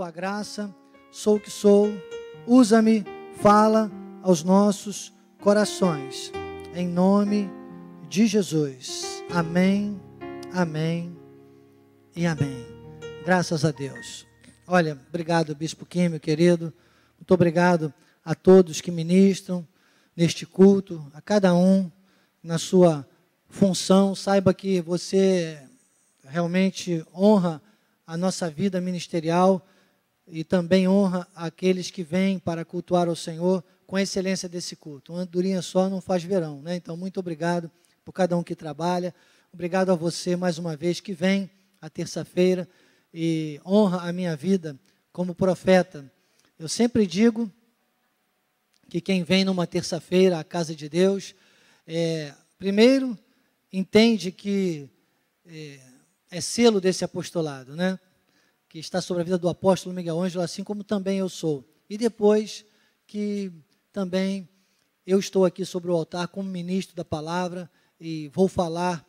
tua graça, sou o que sou, usa-me, fala aos nossos corações, em nome de Jesus. Amém, amém e amém. Graças a Deus. Olha, obrigado, Bispo Kim, meu querido, muito obrigado a todos que ministram neste culto, a cada um na sua função. Saiba que você realmente honra a nossa vida ministerial e também honra aqueles que vêm para cultuar ao Senhor com a excelência desse culto. Uma andorinha só não faz verão, né? Então, muito obrigado por cada um que trabalha. Obrigado a você, mais uma vez, que vem à terça-feira e honra a minha vida como profeta. Eu sempre digo que quem vem numa terça-feira à casa de Deus, primeiro, entende que é selo desse apostolado, né? Que está sobre a vida do apóstolo Miguel Ângelo, assim como também eu sou. E depois que também eu estou aqui sobre o altar como ministro da palavra e vou falar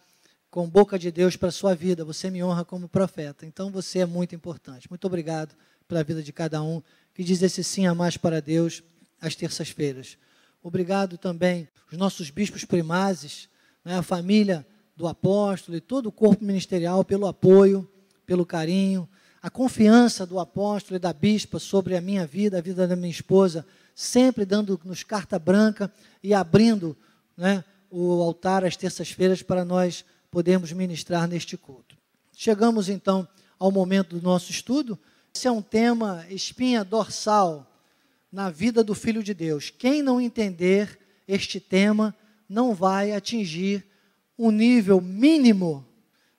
com boca de Deus para a sua vida. Você me honra como profeta. Então você é muito importante. Muito obrigado pela vida de cada um que diz esse sim a mais para Deus às terças-feiras. Obrigado também aos nossos bispos primazes, né, a família do apóstolo e todo o corpo ministerial pelo apoio, pelo carinho, a confiança do apóstolo e da bispa sobre a minha vida, a vida da minha esposa, sempre dando-nos carta branca e abrindo, né, o altar às terças-feiras para nós podermos ministrar neste culto. Chegamos então ao momento do nosso estudo. Esse é um tema espinha dorsal na vida do Filho de Deus. Quem não entender este tema não vai atingir um nível mínimo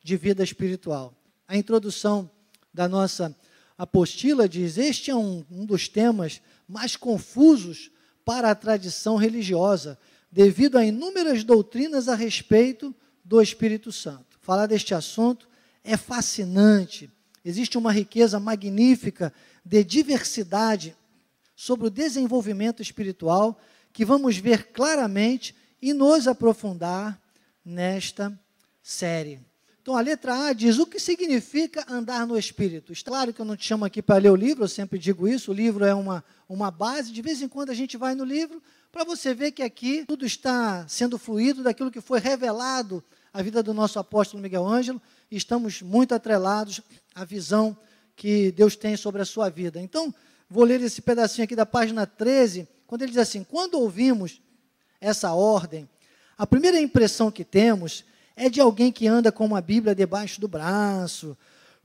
de vida espiritual. A introdução da nossa apostila diz: este é um dos temas mais confusos para a tradição religiosa, devido a inúmeras doutrinas a respeito do Espírito Santo. Falar deste assunto é fascinante. Existe uma riqueza magnífica de diversidade sobre o desenvolvimento espiritual que vamos ver claramente e nos aprofundar nesta série. Então, a letra A diz: o que significa andar no Espírito? Claro que eu não te chamo aqui para ler o livro, eu sempre digo isso, o livro é uma base, de vez em quando a gente vai no livro, para você ver que aqui tudo está sendo fluído daquilo que foi revelado à vida do nosso apóstolo Miguel Ângelo, e estamos muito atrelados à visão que Deus tem sobre a sua vida. Então, vou ler esse pedacinho aqui da página 13, quando ele diz assim: quando ouvimos essa ordem, a primeira impressão que temos é de alguém que anda com uma Bíblia debaixo do braço,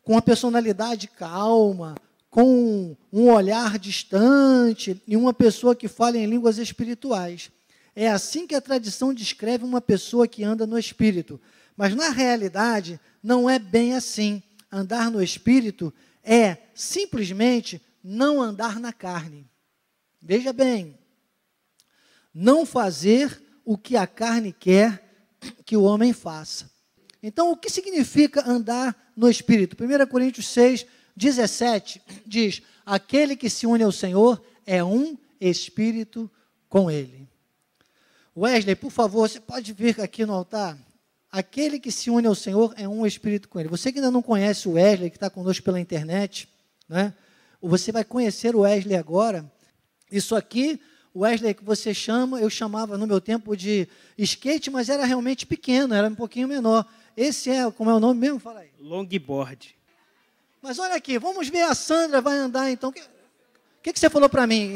com uma personalidade calma, com um olhar distante e uma pessoa que fala em línguas espirituais. É assim que a tradição descreve uma pessoa que anda no Espírito. Mas, na realidade, não é bem assim. Andar no Espírito é simplesmente não andar na carne. Veja bem, não fazer o que a carne quer que o homem faça. Então, o que significa andar no Espírito? 1 Coríntios 6, 17 diz: aquele que se une ao Senhor é um Espírito com Ele. Wesley, por favor, você pode vir aqui no altar? Aquele que se une ao Senhor é um Espírito com Ele. Você que ainda não conhece o Wesley, que está conosco pela internet, né? Você vai conhecer o Wesley agora. Isso aqui, o Wesley que você chama, eu chamava no meu tempo de skate, mas era realmente pequeno, era um pouquinho menor. Esse é, como é o nome mesmo? Fala aí. Longboard. Mas olha aqui, vamos ver, a Sandra vai andar então. O que você falou para mim?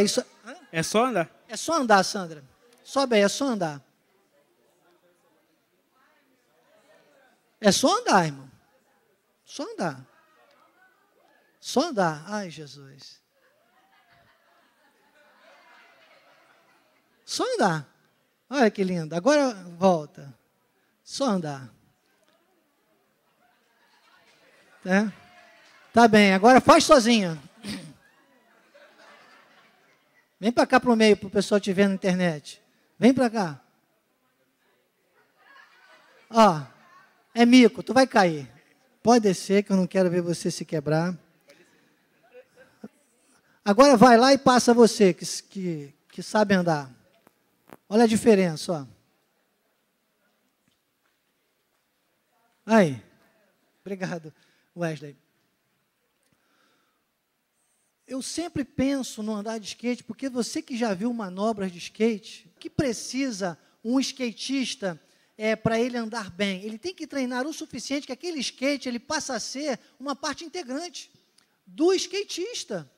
Isso... É só andar? É só andar, Sandra. Sobe aí, é só andar. É só andar, irmão. Só andar. Só andar. Ai, Jesus. Só andar. Olha que lindo. Agora volta. Só andar. Tá bem, agora faz sozinha. Vem para cá para o meio, para o pessoal te ver na internet. Vem para cá. Ó, é mico, tu vai cair. Pode descer, que eu não quero ver você se quebrar. Agora vai lá e passa você, que sabe andar. Olha a diferença, ó. Aí. Obrigado, Wesley. eu sempre penso no andar de skate, porque você que já viu manobras de skate, o que precisa um skatista para ele andar bem? Ele tem que treinar o suficiente que aquele skate ele passa a ser uma parte integrante do skatista.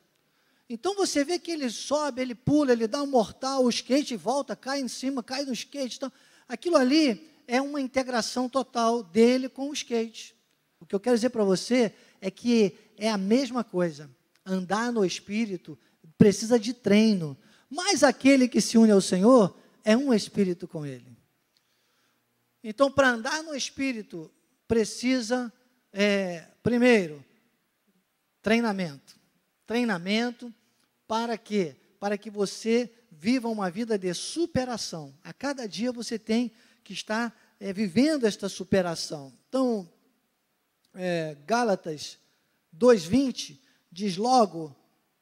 Então você vê que ele sobe, ele pula, ele dá um mortal, o skate volta, cai em cima, cai no skate. Então, aquilo ali é uma integração total dele com o skate. O que eu quero dizer para você é que é a mesma coisa. Andar no Espírito precisa de treino, mas aquele que se une ao Senhor é um Espírito com Ele. Então, para andar no Espírito, precisa, primeiro, treinamento. Treinamento para quê? Para que você viva uma vida de superação. A cada dia você tem que estar vivendo esta superação. Então, Gálatas 2:20 diz logo,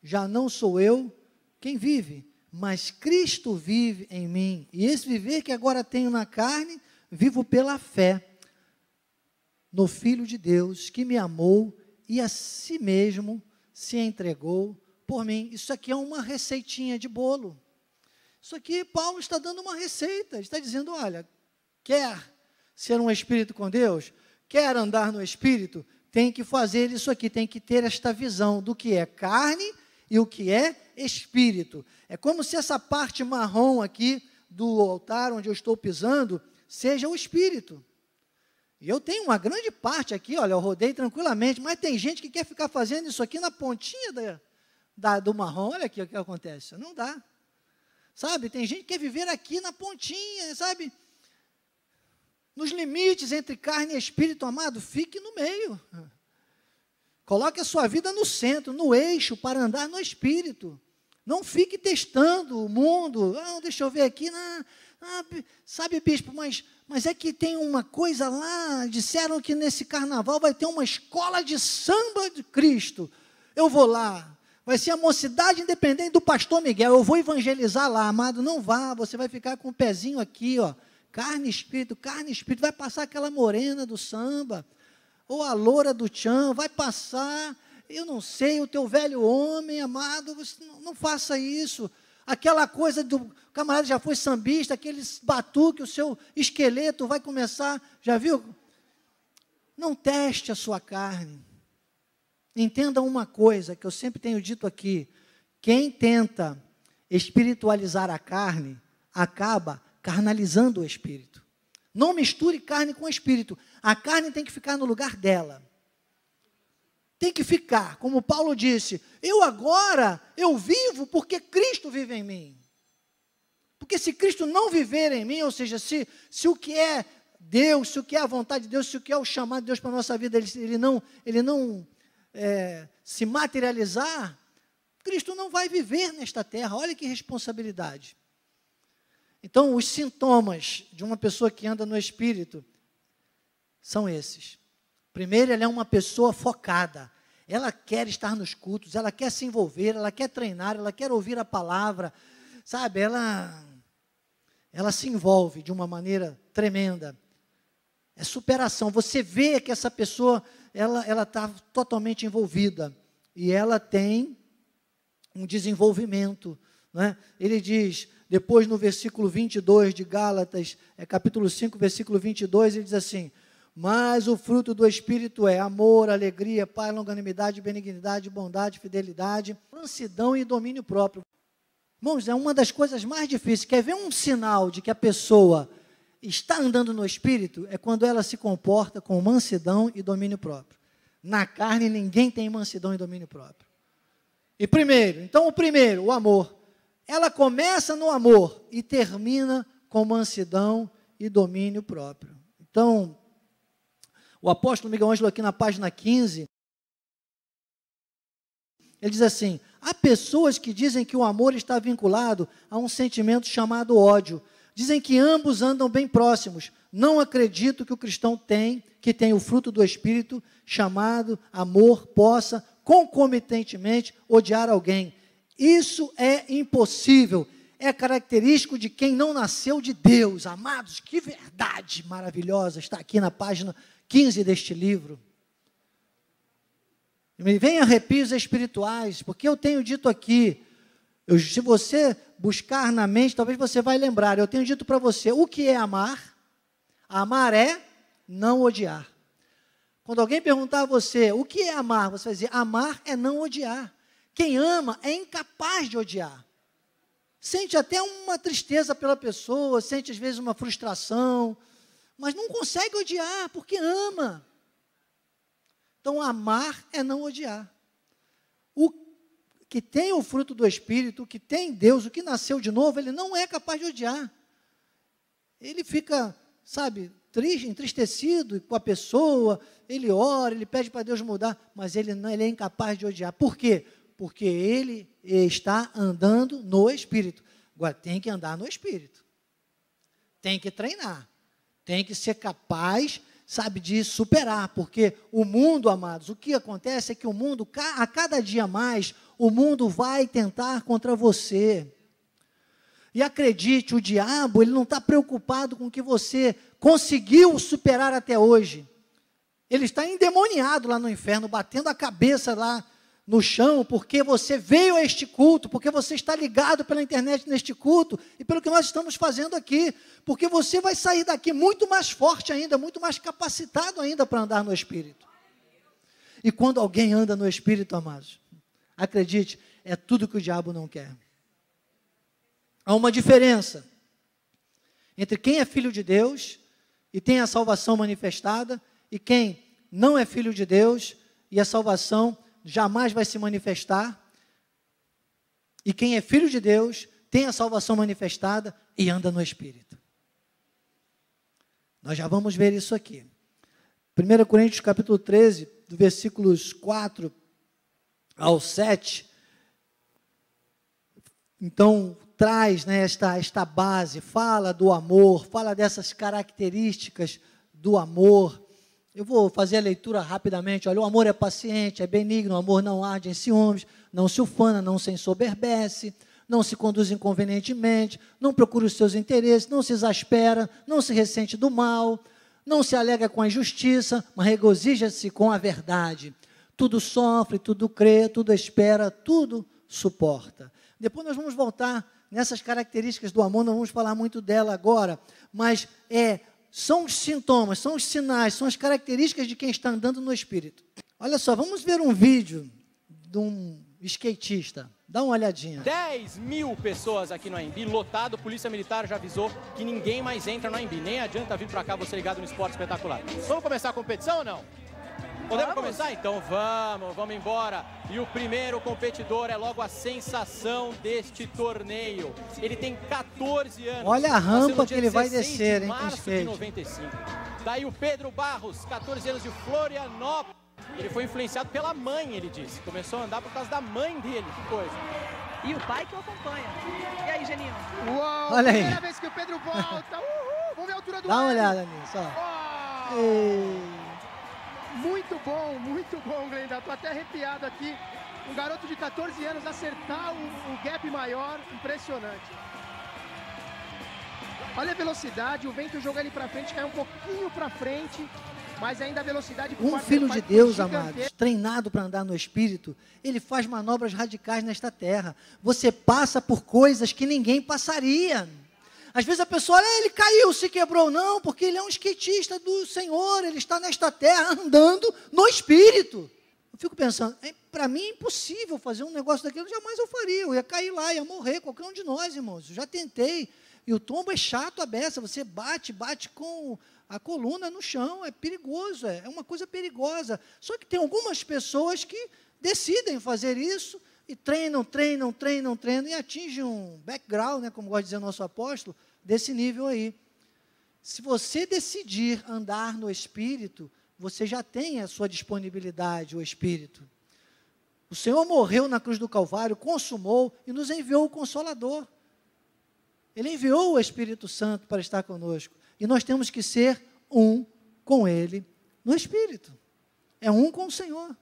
já não sou eu quem vive, mas Cristo vive em mim. E esse viver que agora tenho na carne, vivo pela fé no Filho de Deus, que me amou e a si mesmo se entregou por mim. Isso aqui é uma receitinha de bolo. Isso aqui, Paulo está dando uma receita. Ele está dizendo, olha, quer ser um espírito com Deus? Quer andar no Espírito? Tem que fazer isso aqui, tem que ter esta visão do que é carne e o que é Espírito. É como se essa parte marrom aqui do altar onde eu estou pisando seja o Espírito. E eu tenho uma grande parte aqui, olha, eu rodei tranquilamente, mas tem gente que quer ficar fazendo isso aqui na pontinha do marrom. Olha aqui o que acontece, não dá. Sabe, tem gente que quer viver aqui na pontinha, sabe? Nos limites entre carne e espírito, amado, fique no meio. Coloque a sua vida no centro, no eixo, para andar no Espírito. Não fique testando o mundo. Deixa eu ver aqui. Sabe, bispo, mas é que tem uma coisa lá, disseram que nesse carnaval vai ter uma escola de samba de Cristo. Eu vou lá. Vai ser a mocidade independente do pastor Miguel. Eu vou evangelizar lá, amado. Não vá, você vai ficar com o pezinho aqui, ó. Carne e espírito, vai passar aquela morena do samba, ou a loura do tchan, vai passar, eu não sei, o teu velho homem, amado, você não faça isso. Aquela coisa do camarada já foi sambista, aquele batuque, o seu esqueleto vai começar, já viu? Não teste a sua carne. Entenda uma coisa que eu sempre tenho dito aqui, quem tenta espiritualizar a carne, acaba carnalizando o espírito. Não misture carne com espírito. A carne tem que ficar no lugar dela. Tem que ficar, como Paulo disse, eu vivo porque Cristo vive em mim. Porque se Cristo não viver em mim, ou seja, se o que é Deus, se o que é a vontade de Deus, se o que é o chamado de Deus para a nossa vida, ele não se materializar, Cristo não vai viver nesta terra. Olha que responsabilidade. Então, os sintomas de uma pessoa que anda no Espírito são esses. Primeiro, ela é uma pessoa focada. Ela quer estar nos cultos, ela quer se envolver, ela quer treinar, ela quer ouvir a palavra. Sabe, ela se envolve de uma maneira tremenda. É superação. Você vê que essa pessoa, ela está totalmente envolvida. E ela tem um desenvolvimento. Não é? Ele diz... Depois, no versículo 22 de Gálatas, capítulo 5, versículo 22, ele diz assim, mas o fruto do Espírito é amor, alegria, paz, longanimidade, benignidade, bondade, fidelidade, mansidão e domínio próprio. Irmãos, é uma das coisas mais difíceis. Quer ver um sinal de que a pessoa está andando no Espírito? É quando ela se comporta com mansidão e domínio próprio. Na carne, ninguém tem mansidão e domínio próprio. E o amor. Ela começa no amor e termina com mansidão e domínio próprio. Então, o apóstolo Miguel Ângelo aqui na página 15, ele diz assim, há pessoas que dizem que o amor está vinculado a um sentimento chamado ódio. Dizem que ambos andam bem próximos. Não acredito que o cristão que tem o fruto do Espírito chamado amor, possa concomitantemente odiar alguém. Isso é impossível, é característico de quem não nasceu de Deus. Amados, que verdade maravilhosa está aqui na página 15 deste livro. Me vem arrepios espirituais, porque eu tenho dito aqui, se você buscar na mente, talvez você vai lembrar, eu tenho dito para você, o que é amar? Amar é não odiar. Quando alguém perguntar a você, o que é amar? Você vai dizer, amar é não odiar. Quem ama é incapaz de odiar. Sente até uma tristeza pela pessoa, sente às vezes uma frustração, mas não consegue odiar, porque ama. Então, amar é não odiar. O que tem o fruto do Espírito, o que tem Deus, o que nasceu de novo, ele não é capaz de odiar. Ele fica, sabe, triste, entristecido com a pessoa, ele ora, ele pede para Deus mudar, mas ele é incapaz de odiar. Por quê? Porque ele está andando no Espírito. Agora, tem que andar no Espírito. Tem que treinar. Tem que ser capaz, sabe, de superar. Porque o mundo, amados, o que acontece é que o mundo, a cada dia mais, o mundo vai tentar contra você. E acredite, o diabo, ele não está preocupado com o que você conseguiu superar até hoje. Ele está endemoniado lá no inferno, batendo a cabeça lá no chão, porque você veio a este culto, porque você está ligado pela internet neste culto, e pelo que nós estamos fazendo aqui, porque você vai sair daqui muito mais forte ainda, muito mais capacitado ainda para andar no Espírito. E quando alguém anda no Espírito, amados, acredite, é tudo que o diabo não quer. Há uma diferença entre quem é filho de Deus e tem a salvação manifestada, e quem não é filho de Deus e a salvação jamais vai se manifestar, e quem é filho de Deus tem a salvação manifestada e anda no Espírito. Nós já vamos ver isso aqui. 1 Coríntios capítulo 13, do versículos 4 ao 7, então traz, né, esta base, fala do amor, fala dessas características do amor. Eu vou fazer a leitura rapidamente. Olha, o amor é paciente, é benigno, o amor não arde em ciúmes, não se ufana, não se ensoberbece, não se conduz inconvenientemente, não procura os seus interesses, não se exaspera, não se ressente do mal, não se alegra com a injustiça, mas regozija-se com a verdade. Tudo sofre, tudo crê, tudo espera, tudo suporta. Depois nós vamos voltar nessas características do amor, não vamos falar muito dela agora, mas são os sintomas, são os sinais, são as características de quem está andando no Espírito. Olha só, vamos ver um vídeo de um skatista. Dá uma olhadinha. 10 mil pessoas aqui no AMB, lotado. Polícia Militar já avisou que ninguém mais entra no AMB. Nem adianta vir para cá você ligado no Esporte Espetacular. Vamos começar a competição ou não? Podemos começar? Então vamos embora. E o primeiro competidor é logo a sensação deste torneio. Ele tem 14 anos. Olha a rampa que ele vai descer, hein, com skate. De 95. Daí o Pedro Barros, 14 anos, de Florianópolis. Ele foi influenciado pela mãe, ele disse. Começou a andar por causa da mãe dele, que coisa. E o pai que o acompanha. E aí, Geninho? Uou, olha aí. Primeira vez que o Pedro volta. Uhul, vamos ver a altura do Dá uma Hélio. olhada nisso, ó. Muito bom, Glenda. Estou até arrepiado aqui. Um garoto de 14 anos acertar o gap maior, impressionante. Olha a velocidade, o vento joga ele para frente, cai um pouquinho para frente, mas ainda a velocidade... Um filho de Deus, amados, treinado para andar no Espírito, ele faz manobras radicais nesta terra. Você passa por coisas que ninguém passaria. Às vezes a pessoa, ele caiu, se quebrou. Não, porque ele é um skatista do Senhor, ele está nesta terra andando no Espírito. Eu fico pensando, para mim é impossível fazer um negócio daquele, jamais eu faria. Eu ia cair lá, ia morrer, qualquer um de nós, irmãos. Eu já tentei. E o tombo é chato a beça, você bate com a coluna no chão, é perigoso, é uma coisa perigosa. Só que tem algumas pessoas que decidem fazer isso e treinam e atingem um background, né, como gosta de dizer o nosso apóstolo, desse nível aí. Se você decidir andar no Espírito, você já tem a sua disponibilidade, o Espírito. O Senhor morreu na cruz do Calvário, consumou e nos enviou o Consolador. Ele enviou o Espírito Santo para estar conosco. E nós temos que ser um com Ele no Espírito. É um com o Senhor.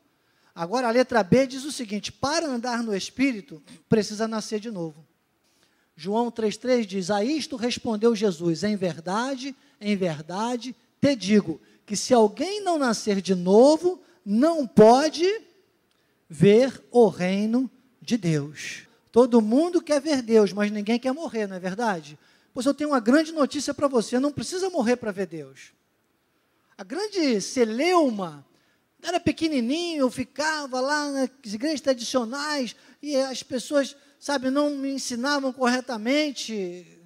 Agora, a letra B diz o seguinte: para andar no Espírito, precisa nascer de novo. João 3,3 diz: a isto respondeu Jesus: em verdade, te digo, que se alguém não nascer de novo, não pode ver o reino de Deus. Todo mundo quer ver Deus, mas ninguém quer morrer, não é verdade? Pois eu tenho uma grande notícia para você, não precisa morrer para ver Deus. A grande celeuma, era pequenininho, eu ficava lá nas igrejas tradicionais, e as pessoas, sabe, não me ensinavam corretamente,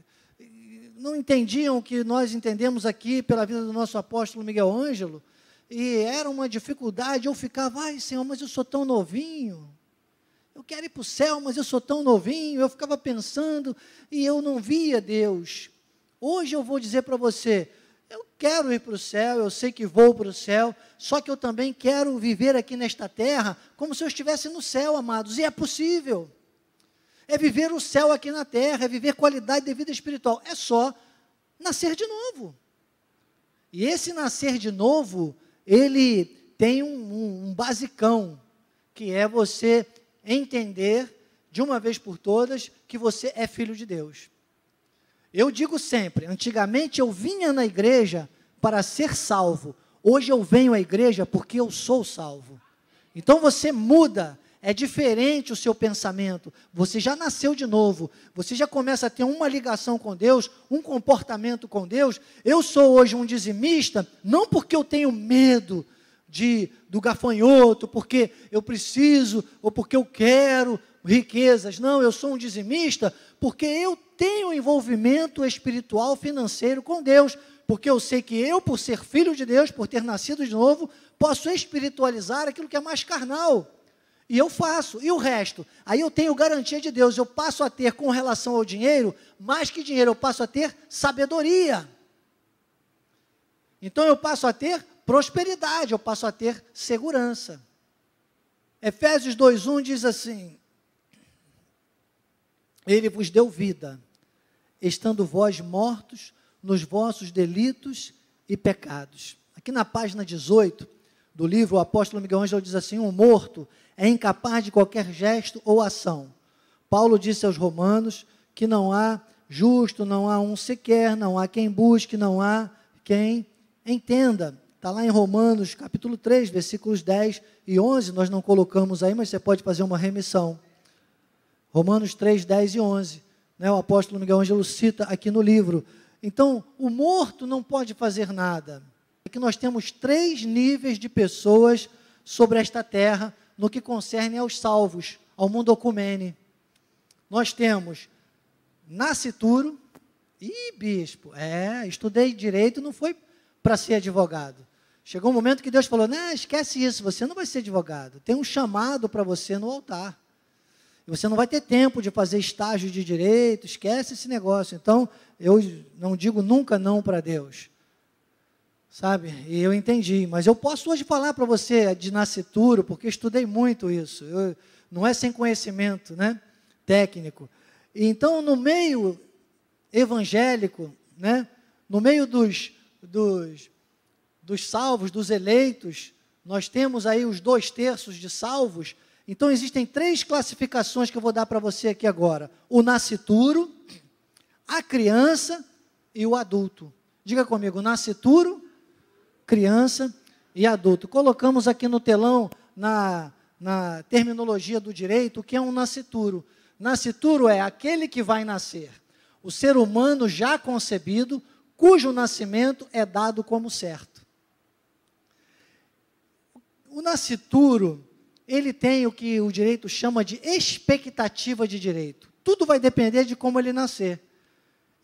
não entendiam o que nós entendemos aqui pela vida do nosso apóstolo Miguel Ângelo, e era uma dificuldade, eu ficava, ai Senhor, mas eu sou tão novinho, eu quero ir para o céu, mas eu sou tão novinho, eu ficava pensando, e eu não via Deus. Hoje eu vou dizer para você, eu quero ir para o céu, eu sei que vou para o céu, só que eu também quero viver aqui nesta terra, como se eu estivesse no céu, amados, e é possível. É viver o céu aqui na terra, é viver qualidade de vida espiritual, é só nascer de novo. E esse nascer de novo, ele tem um basicão, que é você entender, de uma vez por todas, que você é filho de Deus. Eu digo sempre, antigamente eu vinha na igreja para ser salvo, hoje eu venho à igreja porque eu sou salvo. Então você muda, é diferente o seu pensamento, você já nasceu de novo, você já começa a ter uma ligação com Deus, um comportamento com Deus. Eu sou hoje um dizimista, não porque eu tenho medo do gafanhoto, porque eu preciso, ou porque eu quero riquezas, não, eu sou um dizimista, porque eu tenho envolvimento espiritual, financeiro com Deus, porque eu sei que eu, por ser filho de Deus, por ter nascido de novo, posso espiritualizar aquilo que é mais carnal, e eu faço, e o resto, aí eu tenho garantia de Deus, eu passo a ter com relação ao dinheiro, mais que dinheiro, eu passo a ter sabedoria, então eu passo a ter prosperidade, eu passo a ter segurança. Efésios 2:1 diz assim, Ele vos deu vida, estando vós mortos nos vossos delitos e pecados. Aqui na página 18 do livro, o apóstolo Miguel Ângelo diz assim, um morto é incapaz de qualquer gesto ou ação. Paulo disse aos romanos que não há justo, não há um sequer, não há quem busque, não há quem entenda. Está lá em Romanos, capítulo 3, versículos 10 e 11, nós não colocamos aí, mas você pode fazer uma remissão. Romanos 3, 10 e 11, né, o apóstolo Miguel Ângelo cita aqui no livro. Então, o morto não pode fazer nada. Aqui nós temos 3 níveis de pessoas sobre esta terra, no que concerne aos salvos, ao mundo ecumene. Nós temos nascituro, bispo, estudei direito, não foi para ser advogado. Chegou um momento que Deus falou, não, esquece isso, você não vai ser advogado, tem um chamado para você no altar, e você não vai ter tempo de fazer estágio de direito, esquece esse negócio. Então, eu não digo nunca não para Deus, sabe, e eu entendi, mas eu posso hoje falar para você de nascituro, porque eu estudei muito isso, não é sem conhecimento, né, técnico. Então, no meio evangélico, né, no meio dos salvos, dos eleitos, nós temos aí os 2/3 de salvos. Então existem 3 classificações que eu vou dar para você aqui agora: o nascituro, a criança e o adulto. Diga comigo, nascituro, criança e adulto. Colocamos aqui no telão, na terminologia do direito, o que é um nascituro. Nascituro é aquele que vai nascer, o ser humano já concebido, cujo nascimento é dado como certo. O nascituro, ele tem o que o direito chama de expectativa de direito. Tudo vai depender de como ele nascer.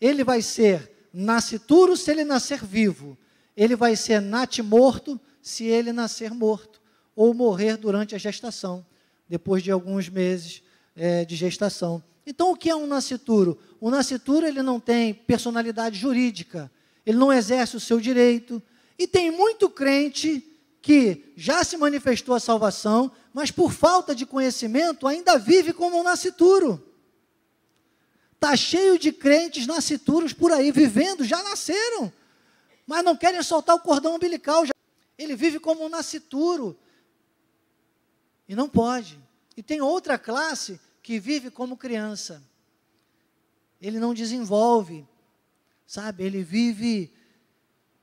Ele vai ser nascituro se ele nascer vivo. Ele vai ser natimorto se ele nascer morto. Ou morrer durante a gestação, depois de alguns meses de gestação. Então, o que é um nascituro? O nascituro, ele não tem personalidade jurídica, ele não exerce o seu direito, e tem muito crente que já se manifestou a salvação, mas por falta de conhecimento ainda vive como um nascituro. Está cheio de crentes nascituros por aí, vivendo, já nasceram, mas não querem soltar o cordão umbilical. Ele vive como um nascituro, e não pode. E tem outra classe que vive como criança. Ele não desenvolve, sabe? Ele vive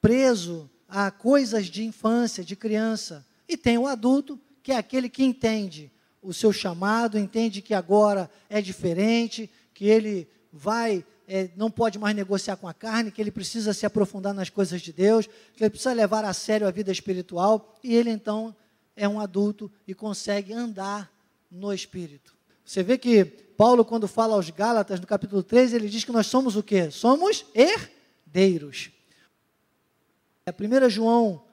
preso a coisas de infância, de criança. E tem o adulto, que é aquele que entende o seu chamado, entende que agora é diferente, que ele não pode mais negociar com a carne, que ele precisa se aprofundar nas coisas de Deus, que ele precisa levar a sério a vida espiritual, e ele então é um adulto e consegue andar no Espírito. Você vê que Paulo, quando fala aos Gálatas, no capítulo 13, ele diz que nós somos o quê? Somos herdeiros. 1 João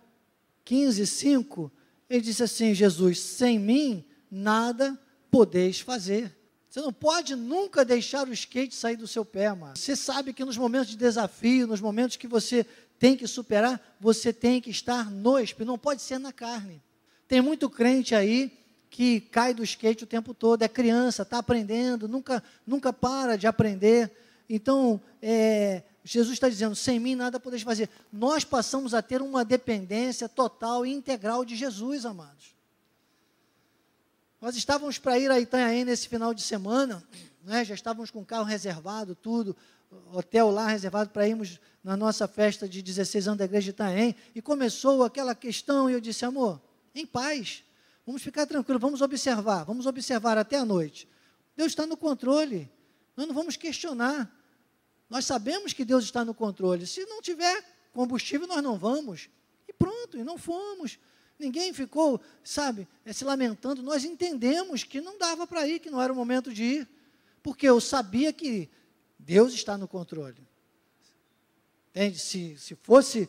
15, 5, ele disse assim, Jesus, sem mim nada podeis fazer. Você não pode nunca deixar o skate sair do seu pé, mano. Você sabe que nos momentos de desafio, nos momentos que você tem que superar, você tem que estar no Espírito, não pode ser na carne. Tem muito crente aí que cai do skate o tempo todo, é criança, está aprendendo, nunca para de aprender. Então, Jesus está dizendo, sem mim nada podeis fazer. Nós passamos a ter uma dependência total e integral de Jesus, amados. Nós estávamos para ir a Itanhaém nesse final de semana, né? Já estávamos com o carro reservado, tudo, hotel lá reservado para irmos na nossa festa de 16 anos da igreja de Itanhaém, e começou aquela questão, e eu disse, amor, em paz, vamos ficar tranquilos, vamos observar até a noite. Deus está no controle, nós não vamos questionar, nós sabemos que Deus está no controle, se não tiver combustível nós não vamos, e pronto, e não fomos. Ninguém ficou, se lamentando. Nós entendemos que não dava para ir, que não era o momento de ir, porque eu sabia que Deus está no controle. Entende? Se fosse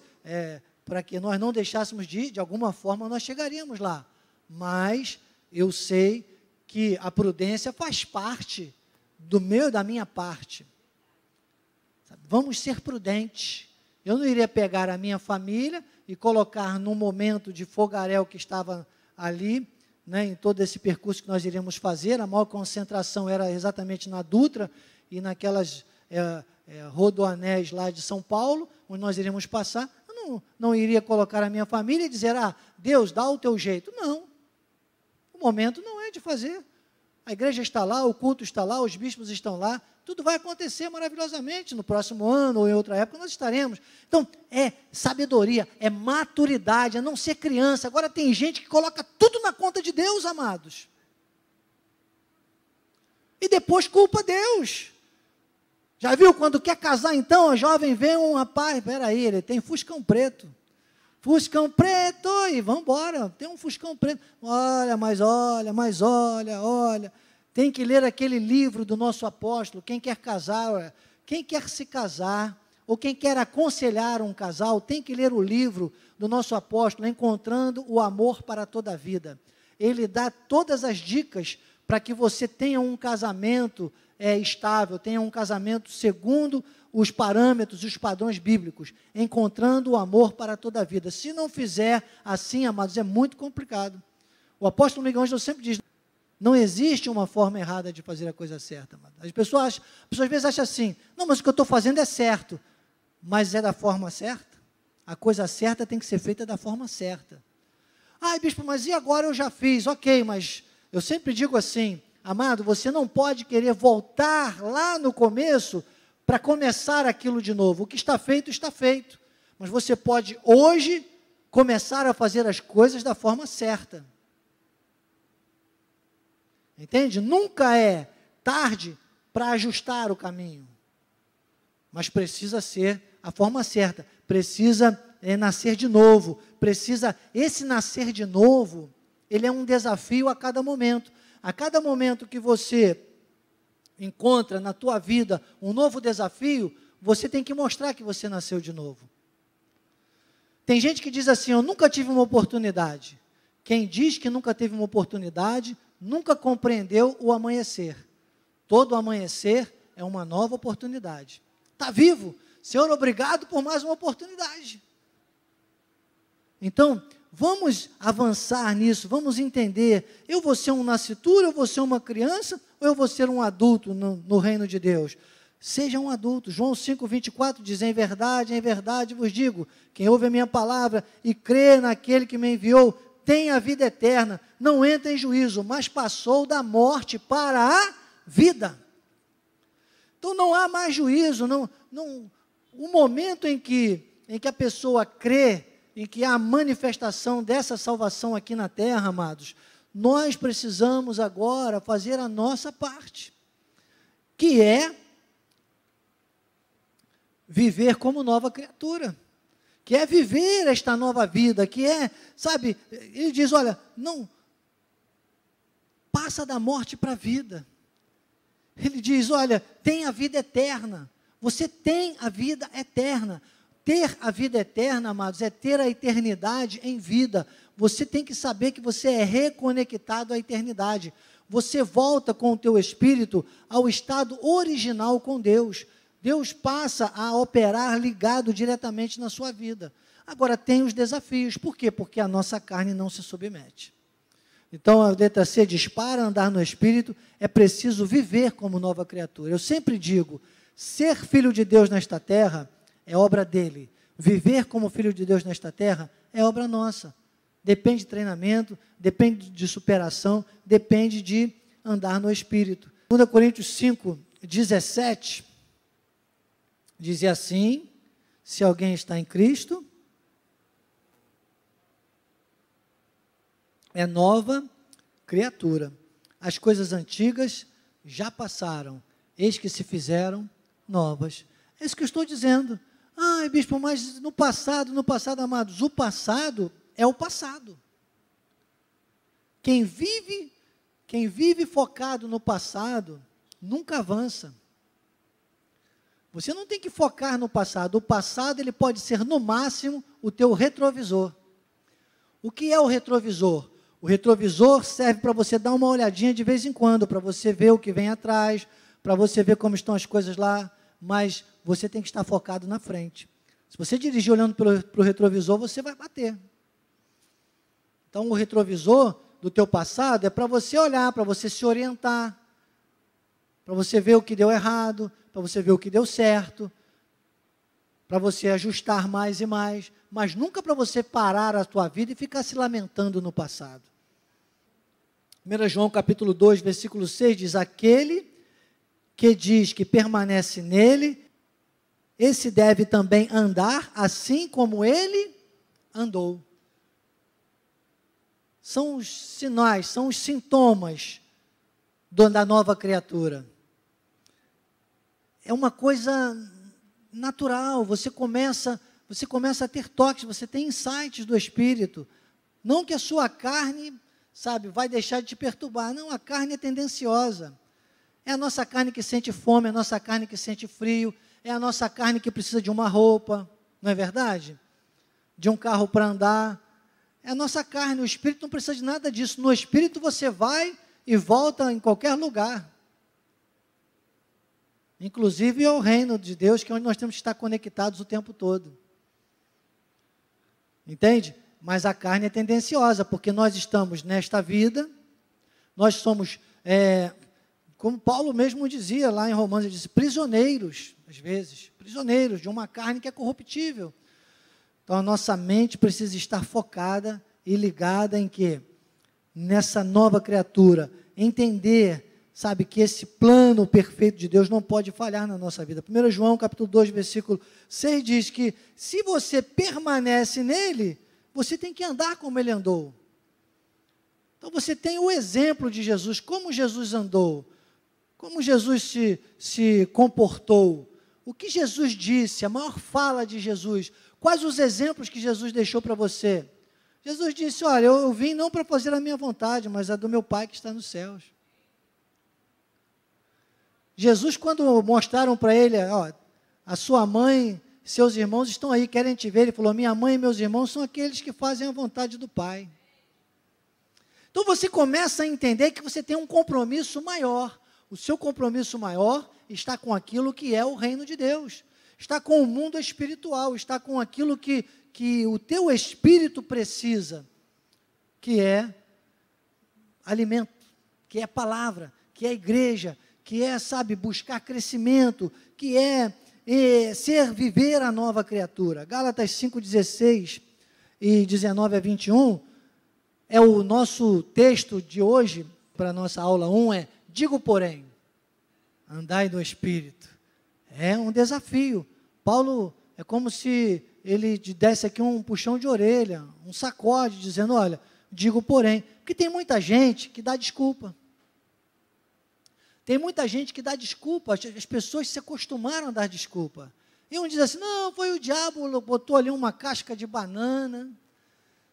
para que nós não deixássemos de ir, de alguma forma nós chegaríamos lá. Mas eu sei que a prudência faz parte da minha parte. Vamos ser prudentes. Eu não iria pegar a minha família e colocar num momento de fogaréu que estava ali, né, em todo esse percurso que nós iríamos fazer. A maior concentração era exatamente na Dutra e naquelas rodoanéis lá de São Paulo, onde nós iríamos passar. Eu não iria colocar a minha família e dizer, Deus, dá o teu jeito. Não, o momento não é de fazer. A igreja está lá, o culto está lá, os bispos estão lá, tudo vai acontecer maravilhosamente no próximo ano ou em outra época nós estaremos. Então, é sabedoria, é maturidade, é não ser criança. Agora tem gente que coloca tudo na conta de Deus, amados. E depois culpa Deus. Já viu quando quer casar então, a jovem vê um rapaz, peraí, ele tem Fuscão preto. Fuscão preto, e vamos embora, tem um Fuscão preto. Olha. Tem que ler aquele livro do nosso apóstolo, quem quer casar, quem quer se casar, ou quem quer aconselhar um casal, tem que ler o livro do nosso apóstolo, Encontrando o Amor para Toda a Vida. Ele dá todas as dicas para que você tenha um casamento estável, tenha um casamento segundo os parâmetros, os padrões bíblicos, encontrando o amor para toda a vida. Se não fizer assim, amados, é muito complicado. O apóstolo Miguel Ângelo sempre diz, não existe uma forma errada de fazer a coisa certa, amado. As pessoas às vezes acham assim, não, mas o que eu estou fazendo é certo, mas é da forma certa? A coisa certa tem que ser feita da forma certa. Bispo, mas e agora eu já fiz? Ok, mas eu sempre digo assim, amado, você não pode querer voltar lá no começo para começar aquilo de novo. O que está feito, mas você pode hoje começar a fazer as coisas da forma certa. Entende? Nunca é tarde para ajustar o caminho, mas precisa ser a forma certa, precisa nascer de novo, esse nascer de novo, ele é um desafio a cada momento que você encontra na tua vida um novo desafio, você tem que mostrar que você nasceu de novo. Tem gente que diz assim, eu nunca tive uma oportunidade. Quem diz que nunca teve uma oportunidade, nunca compreendeu o amanhecer. Todo amanhecer é uma nova oportunidade. Está vivo? Senhor, obrigado por mais uma oportunidade. Então, vamos avançar nisso, vamos entender, eu vou ser um nascituro, eu vou ser uma criança, ou eu vou ser um adulto no reino de Deus? Seja um adulto. João 5,24 diz, em verdade vos digo, quem ouve a minha palavra e crê naquele que me enviou, tem a vida eterna, não entra em juízo, mas passou da morte para a vida. Então não há mais juízo, o momento em que a pessoa crê, em que há a manifestação dessa salvação aqui na terra, amados, nós precisamos agora fazer a nossa parte, que é viver como nova criatura, que é viver esta nova vida, que é, sabe, ele diz, olha, não, passa da morte para a vida. Ele diz, olha, tem a vida eterna, você tem a vida eterna. Ter a vida eterna, amados, é ter a eternidade em vida. Você tem que saber que você é reconectado à eternidade. Você volta com o teu espírito ao estado original com Deus. Deus passa a operar ligado diretamente na sua vida. Agora, tem os desafios. Por quê? Porque a nossa carne não se submete. Então, a letra C diz, para andar no Espírito, é preciso viver como nova criatura. Eu sempre digo, ser filho de Deus nesta terra é obra dele. Viver como filho de Deus nesta terra é obra nossa. Depende de treinamento, depende de superação, depende de andar no Espírito. 2 Coríntios 5, 17, dizia assim, se alguém está em Cristo, é nova criatura. As coisas antigas já passaram, eis que se fizeram novas. É isso que eu estou dizendo. Ai, bispo, mas no passado, amados, o passado é o passado. Quem vive focado no passado, nunca avança. Você não tem que focar no passado. O passado, ele pode ser, no máximo, o teu retrovisor. O que é o retrovisor? O retrovisor serve para você dar uma olhadinha de vez em quando, para você ver o que vem atrás, para você ver como estão as coisas lá, mas você tem que estar focado na frente. Se você dirigir olhando para o retrovisor, você vai bater. Então, o retrovisor do teu passado é para você olhar, para você se orientar, para você ver o que deu errado, para você ver o que deu certo, para você ajustar mais e mais, mas nunca para você parar a tua vida e ficar se lamentando no passado. 1 João capítulo 2, versículo 6 diz, aquele que diz que permanece nele, esse deve também andar assim como ele andou. São os sinais, são os sintomas da nova criatura. É uma coisa natural, você começa a ter toques, você tem insights do Espírito. Não que a sua carne, sabe, vai deixar de te perturbar. Não, a carne é tendenciosa. É a nossa carne que sente fome, é a nossa carne que sente frio, é a nossa carne que precisa de uma roupa, não é verdade? De um carro para andar. É a nossa carne, o Espírito não precisa de nada disso. No Espírito você vai e volta em qualquer lugar. Inclusive ao reino de Deus, que é onde nós temos que estar conectados o tempo todo. Entende? Mas a carne é tendenciosa, porque nós estamos nesta vida, nós somos, como Paulo mesmo dizia lá em Romanos, ele disse, prisioneiros, às vezes, prisioneiros de uma carne que é corruptível. Então a nossa mente precisa estar focada e ligada em quê? Nessa nova criatura, entender, sabe, que esse plano perfeito de Deus não pode falhar na nossa vida. 1 João capítulo 2, versículo 6 diz que se você permanece nele, você tem que andar como ele andou. Então você tem o exemplo de Jesus, como Jesus andou, como Jesus se comportou, o que Jesus disse, a maior fala de Jesus, quais os exemplos que Jesus deixou para você. Jesus disse, olha, eu vim não para fazer a minha vontade, mas a do meu Pai que está nos céus. Jesus, quando mostraram para ele, ó, a sua mãe, seus irmãos estão aí, querem te ver, ele falou, minha mãe e meus irmãos são aqueles que fazem a vontade do Pai. Então você começa a entender que você tem um compromisso maior. O seu compromisso maior está com aquilo que é o reino de Deus, está com o mundo espiritual, está com aquilo que o teu espírito precisa, que é alimento, que é palavra, que é igreja, que é, sabe, buscar crescimento, que é viver a nova criatura. Gálatas 5:16 e 19 a 21, é o nosso texto de hoje, para a nossa aula 1, digo porém, andai no Espírito. É um desafio. Paulo, é como se ele desse aqui um puxão de orelha, um sacode, dizendo, olha, digo porém, porque tem muita gente que dá desculpa. Tem muita gente que dá desculpa, as pessoas se acostumaram a dar desculpa. E um diz assim, não, foi o diabo, botou ali uma casca de banana,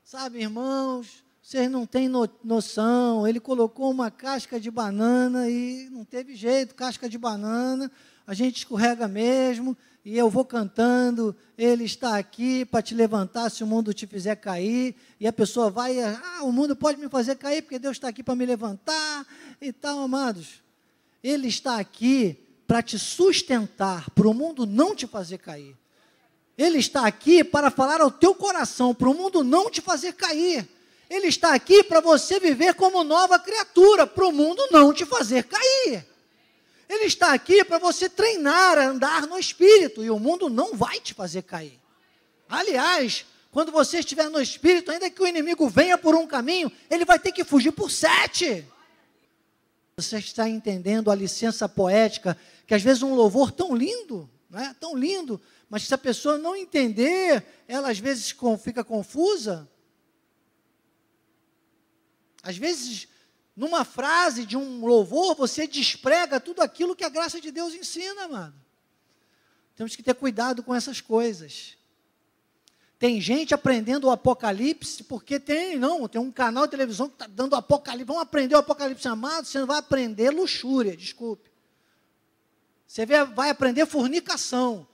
sabe, irmãos, vocês não têm noção, ele colocou uma casca de banana e não teve jeito, casca de banana, a gente escorrega mesmo, e eu vou cantando, ele está aqui para te levantar se o mundo te fizer cair, e a pessoa vai, o mundo pode me fazer cair porque Deus está aqui para me levantar, e tal, amados. Ele está aqui para te sustentar, para o mundo não te fazer cair. Ele está aqui para falar ao teu coração, para o mundo não te fazer cair. Ele está aqui para você viver como nova criatura, para o mundo não te fazer cair. Ele está aqui para você treinar a andar no Espírito, e o mundo não vai te fazer cair. Aliás, quando você estiver no Espírito, ainda que o inimigo venha por um caminho, ele vai ter que fugir por 7. Você está entendendo a licença poética, que às vezes um louvor tão lindo, né, tão lindo, mas se a pessoa não entender, ela às vezes fica confusa. Às vezes, numa frase de um louvor, você desprega tudo aquilo que a graça de Deus ensina, amado. Temos que ter cuidado com essas coisas. Tem gente aprendendo o Apocalipse, porque tem um canal de televisão que está dando Apocalipse. Vamos aprender o Apocalipse, amado? Você não vai aprender luxúria, desculpe. Você vai aprender fornicação.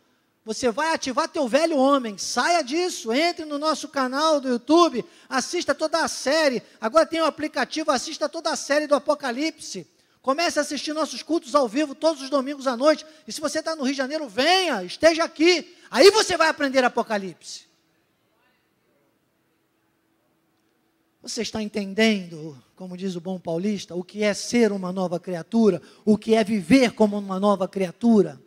Você vai ativar teu velho homem. Saia disso, entre no nosso canal do YouTube, assista toda a série. Agora tem o aplicativo, assista toda a série do Apocalipse. Comece a assistir nossos cultos ao vivo todos os domingos à noite. E se você está no Rio de Janeiro, venha, esteja aqui. Aí você vai aprender Apocalipse. Você está entendendo, como diz o bom paulista, o que é ser uma nova criatura, o que é viver como uma nova criatura?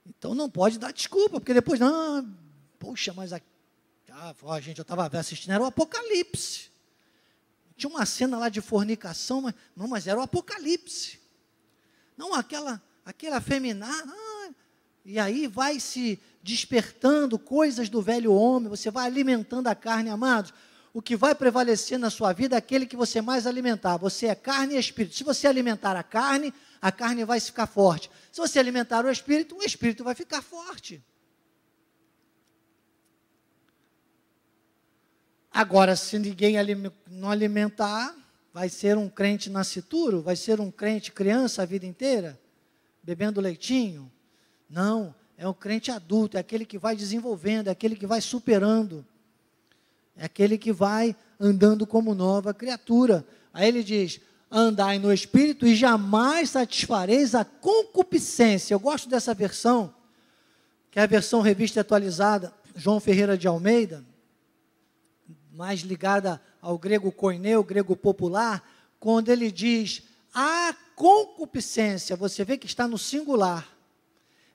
Então não pode dar desculpa, porque depois, poxa, mas gente, eu estava assistindo, era o Apocalipse. Tinha uma cena lá de fornicação, mas era o Apocalipse. Não aquela afeminada. E aí vai se despertando coisas do velho homem, você vai alimentando a carne, amados. O que vai prevalecer na sua vida é aquele que você mais alimentar. Você é carne e espírito. Se você alimentar a carne vai ficar forte. Se você alimentar o espírito vai ficar forte. Agora, se ninguém não alimentar, vai ser um crente nascituro? Vai ser um crente criança a vida inteira? Bebendo leitinho? Não, é um crente adulto, é aquele que vai desenvolvendo, é aquele que vai superando, é aquele que vai andando como nova criatura. Aí ele diz, andai no Espírito e jamais satisfareis a concupiscência. Eu gosto dessa versão, que é a versão revista e atualizada, João Ferreira de Almeida, mais ligada ao grego koineu, grego popular, quando ele diz, a concupiscência, você vê que está no singular.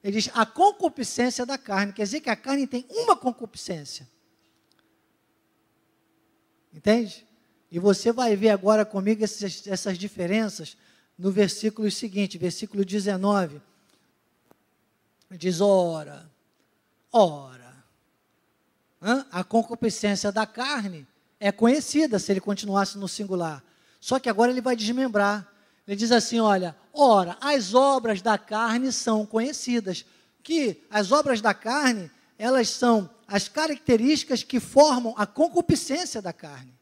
Ele diz, a concupiscência da carne, quer dizer que a carne tem uma concupiscência. Entende? E você vai ver agora comigo essas diferenças no versículo seguinte, versículo 19. Diz, ora. A concupiscência da carne é conhecida, se ele continuasse no singular. Só que agora ele vai desmembrar. Ele diz assim, olha, ora, as obras da carne são conhecidas. Que as obras da carne, elas são as características que formam a concupiscência da carne.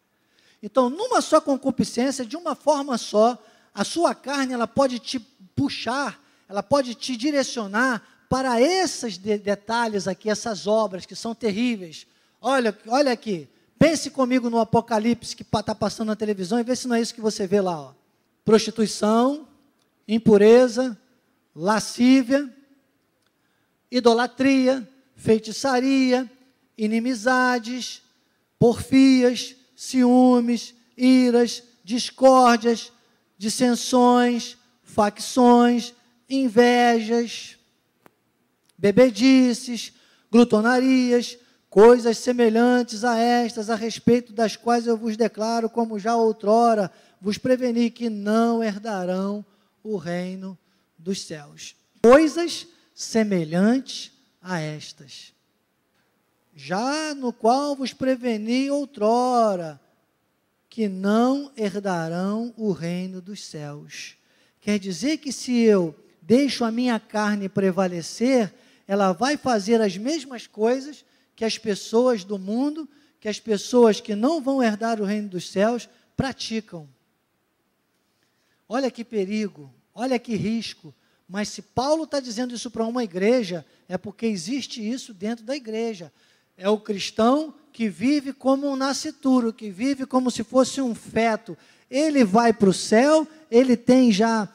Então, numa só concupiscência, de uma forma só, a sua carne, ela pode te puxar, ela pode te direcionar para esses detalhes aqui, essas obras que são terríveis. Olha aqui, pense comigo no Apocalipse que está passando na televisão e vê se não é isso que você vê lá, ó. Prostituição, impureza, lascívia, idolatria, feitiçaria, inimizades, porfias, ciúmes, iras, discórdias, dissensões, facções, invejas, bebedices, glutonarias, coisas semelhantes a estas, a respeito das quais eu vos declaro, como já outrora vos preveni, que não herdarão o reino dos céus. Coisas semelhantes a estas. já no qual vos preveni outrora, que não herdarão o reino dos céus. Quer dizer que se eu deixo a minha carne prevalecer, ela vai fazer as mesmas coisas que as pessoas do mundo, que as pessoas que não vão herdar o reino dos céus, praticam. Olha que perigo, olha que risco. Mas se Paulo está dizendo isso para uma igreja, é porque existe isso dentro da igreja. É o cristão que vive como um nascituro, que vive como se fosse um feto. Ele vai para o céu, ele tem já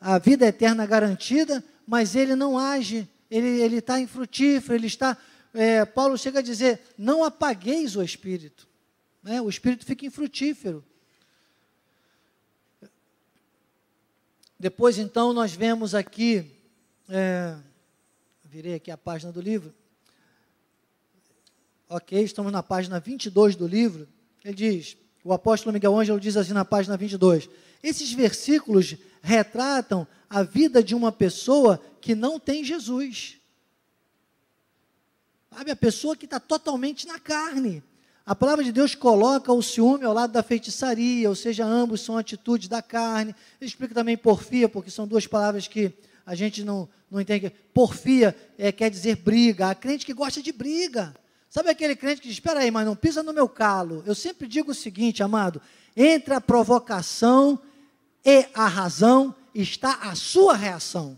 a vida eterna garantida, mas ele não age, ele está infrutífero, ele está... Paulo chega a dizer, não apagueis o Espírito. Né? O Espírito fica infrutífero. Depois, então, nós vemos aqui, virei aqui a página do livro, ok, estamos na página 22 do livro, ele diz, o apóstolo Miguel Ângelo diz assim na página 22, esses versículos retratam a vida de uma pessoa que não tem Jesus. Sabe, a pessoa que está totalmente na carne. A palavra de Deus coloca o ciúme ao lado da feitiçaria, ou seja, ambos são atitudes da carne. Ele explica também porfia, porque são duas palavras que a gente não entende. Porfia quer dizer briga. Há crente que gosta de briga. Sabe aquele crente que diz, espera aí, mas não pisa no meu calo. Eu sempre digo o seguinte, amado, entre a provocação e a razão está a sua reação.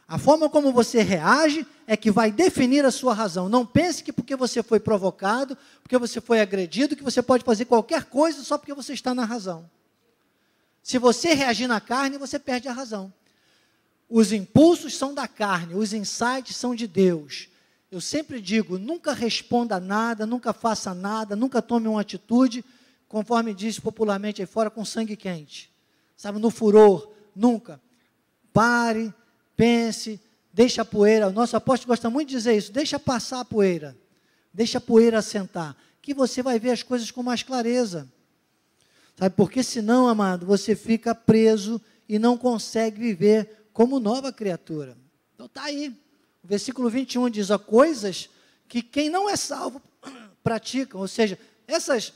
A forma como você reage é que vai definir a sua razão. Não pense que porque você foi provocado, porque você foi agredido, que você pode fazer qualquer coisa só porque você está na razão. Se você reagir na carne, você perde a razão. Os impulsos são da carne, os insights são de Deus. Eu sempre digo, nunca responda nada, nunca faça nada, nunca tome uma atitude, conforme diz popularmente aí fora, com sangue quente. Sabe, no furor, nunca. Pare, pense, deixa a poeira, o nosso apóstolo gosta muito de dizer isso, deixa passar a poeira assentar, que você vai ver as coisas com mais clareza. Sabe, porque senão, amado, você fica preso e não consegue viver como nova criatura. Então está aí. O versículo 21 diz, há coisas que quem não é salvo praticam, ou seja, essas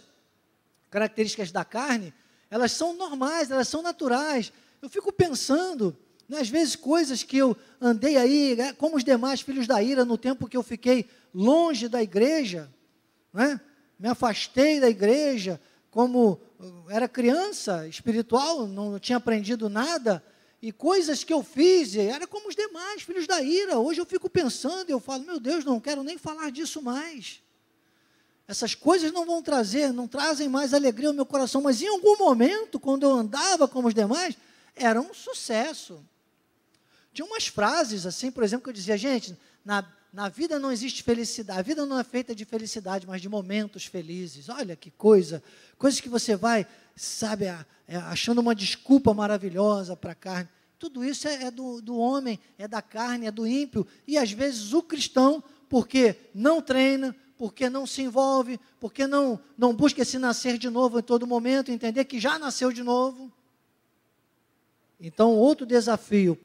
características da carne, elas são normais, elas são naturais. Eu fico pensando, às vezes, coisas que eu andei aí, como os demais filhos da ira, no tempo que eu fiquei longe da igreja, né? Me afastei da igreja, como era criança espiritual, não tinha aprendido nada, e coisas que eu fiz, era como os demais filhos da ira. Hoje eu fico pensando, eu falo, meu Deus, não quero nem falar disso mais. Essas coisas não trazem mais alegria ao meu coração, mas em algum momento, quando eu andava como os demais, era um sucesso. Tinha umas frases assim, por exemplo, que eu dizia, gente, na vida não existe felicidade, a vida não é feita de felicidade, mas de momentos felizes. Olha que coisas que você vai, sabe, achando uma desculpa maravilhosa para a carne. Tudo isso é do homem, é da carne, é do ímpio, e às vezes o cristão, porque não treina, porque não se envolve, porque não busca esse nascer de novo em todo momento, entender que já nasceu de novo. Então, outro desafio,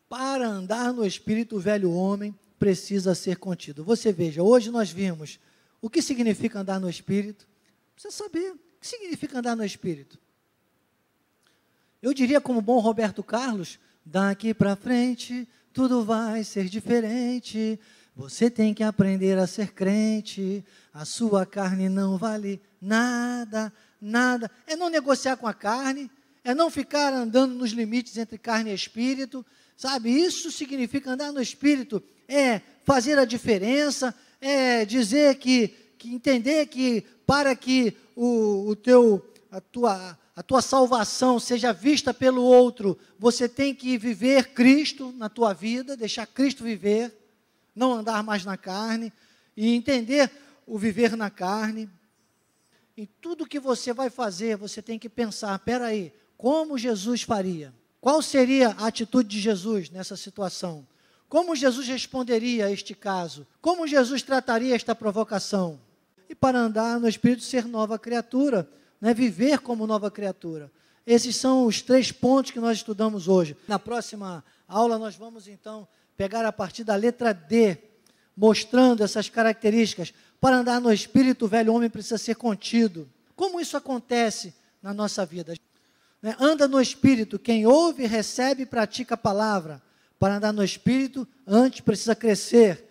para andar no Espírito, o velho homem precisa ser contido. Você veja, hoje nós vimos o que significa andar no Espírito. Precisa saber o que significa andar no Espírito. Eu diria como bom Roberto Carlos, daqui para frente tudo vai ser diferente, você tem que aprender a ser crente, a sua carne não vale nada, nada. É não negociar com a carne, é não ficar andando nos limites entre carne e espírito, sabe? Isso significa andar no Espírito, é fazer a diferença, é dizer entender que para que a tua salvação seja vista pelo outro, você tem que viver Cristo na tua vida, deixar Cristo viver, não andar mais na carne, e entender o viver na carne. Em tudo que você vai fazer, você tem que pensar, espera aí, como Jesus faria? Qual seria a atitude de Jesus nessa situação? Como Jesus responderia a este caso? Como Jesus trataria esta provocação? E para andar no Espírito, ser nova criatura, né? Viver como nova criatura. Esses são os 3 pontos que nós estudamos hoje. Na próxima aula, nós vamos, então, pegar a partir da letra D, mostrando essas características. Para andar no Espírito, o velho homem precisa ser contido. Como isso acontece na nossa vida? Anda no Espírito, quem ouve, recebe e pratica a palavra. Para andar no Espírito, antes precisa crescer.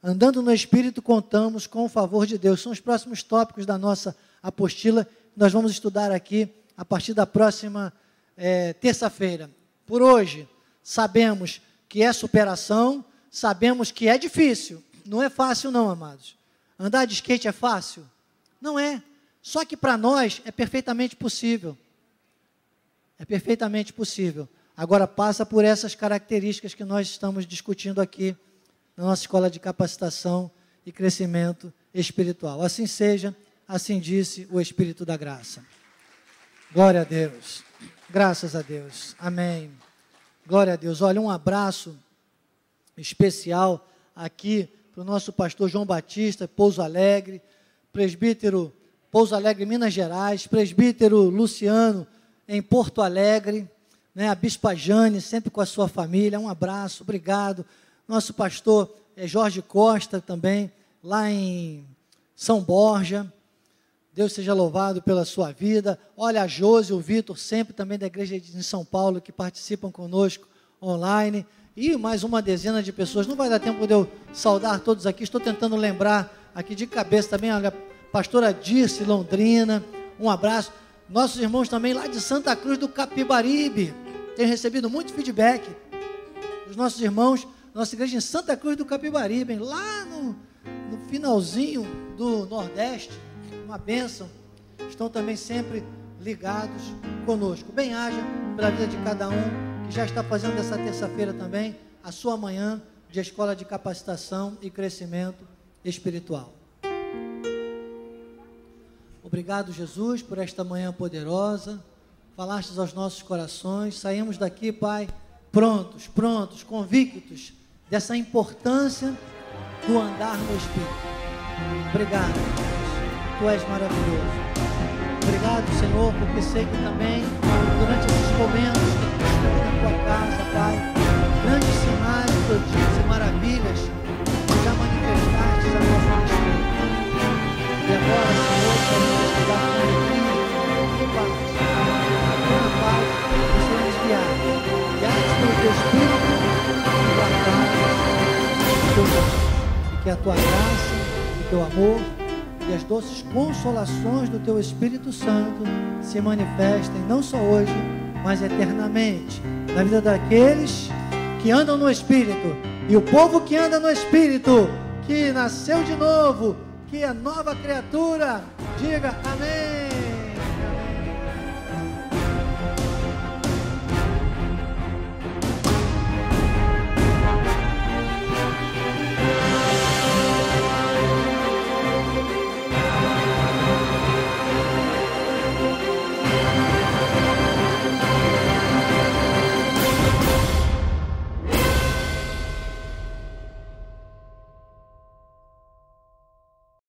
Andando no Espírito, contamos com o favor de Deus. São os próximos tópicos da nossa apostila, que nós vamos estudar aqui a partir da próxima terça-feira. Por hoje, sabemos que é superação, sabemos que é difícil. Não é fácil não, amados. Andar de skate é fácil? Não é. Só que para nós é perfeitamente possível. É perfeitamente possível. Agora passa por essas características que nós estamos discutindo aqui na nossa escola de capacitação e crescimento espiritual. Assim seja, assim disse o Espírito da graça. Glória a Deus. Graças a Deus. Amém. Glória a Deus. Olha, um abraço especial aqui para o nosso pastor João Batista, Pouso Alegre, presbítero Pouso Alegre, Minas Gerais, presbítero Luciano, em Porto Alegre, a Bispa Jane, sempre com a sua família, um abraço, obrigado. Nosso pastor Jorge Costa também, lá em São Borja, Deus seja louvado pela sua vida. Olha a Josi, o Vitor, sempre também da igreja de São Paulo, que participam conosco online, e mais uma dezena de pessoas. Não vai dar tempo de eu saudar todos aqui, estou tentando lembrar aqui de cabeça também, olha, pastora Dirce, Londrina, um abraço. Nossos irmãos também lá de Santa Cruz do Capibaribe, têm recebido muito feedback dos nossos irmãos, nossa igreja em Santa Cruz do Capibaribe, lá no finalzinho do Nordeste, uma bênção, estão também sempre ligados conosco. Bem-haja pela vida de cada um, que já está fazendo dessa terça-feira também a sua manhã de escola de capacitação e crescimento espiritual. Obrigado, Jesus, por esta manhã poderosa, falastes aos nossos corações, saímos daqui, Pai, prontos, convictos dessa importância do andar no Espírito. Obrigado, Jesus, Tu és maravilhoso. Obrigado, Senhor, porque sei que também, durante esses momentos que estamos na Tua casa, Pai, grandes sinais, prodígios e maravilhas Tu já manifestastes a nossa respeito. E agora, Senhor, queremos estudar com alegria e paz. Na paz, que seremos guiados pelo Teu Espírito e guardados pelo Teu Deus. E que a Tua graça, o Teu amor e as doces consolações do Teu Espírito Santo se manifestem não só hoje, mas eternamente na vida daqueles que andam no Espírito. E o povo que anda no Espírito, que nasceu de novo, que é nova criatura, diga amém.